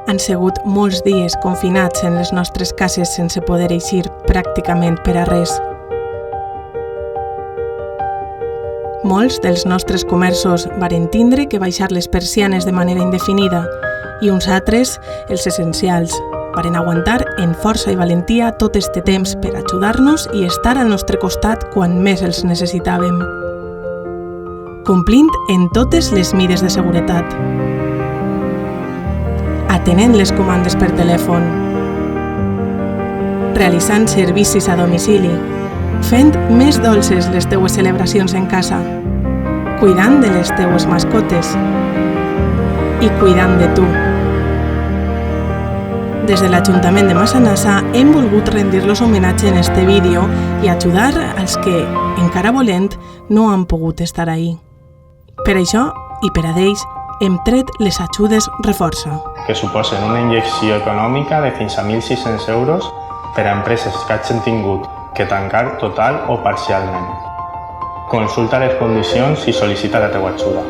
Han sigut molts dies confinats en les nostres cases sense poder eixir pràcticament per a res. Molts dels nostres comerços varen tindre que baixar les persianes de manera indefinida i uns altres, els essencials, varen aguantar en força i valentia tot este temps per ajudar-nos i estar al nostre costat quan més els necessitàvem. Complint en totes les mides de seguretat. Atenent les comandes per telèfon. Realitzant servicis a domicili. Fent més dolces les teues celebracions en casa. Cuidant de les teues mascotes. I cuidant de tu. Des de l'Ajuntament de Massanassa hem volgut rendir-los homenatge en este vídeo i ajudar als que, encara volent, no han pogut estar ahí. Per això, i per a d'ells, hem tret les ajudes Reforça, que suposen una injecció econòmica de fins a 1.600 euros per a empreses que hagin tingut que tancar total o parcialment. Consulta les condicions i sol·licita la teva ajuda.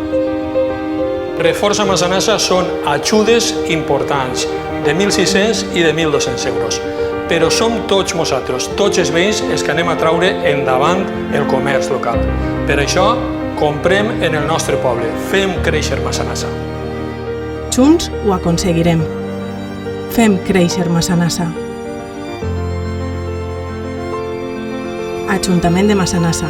Reforça Massanassa són ajudes importants, de 1.600 i de 1.200 euros. Però som tots nosaltres, tots els veïns, els que anem a traure endavant el comerç local. Per això, comprem en el nostre poble, fem créixer Massanassa. Junts ho aconseguirem. Fem créixer Massanassa. Ajuntament de Massanassa.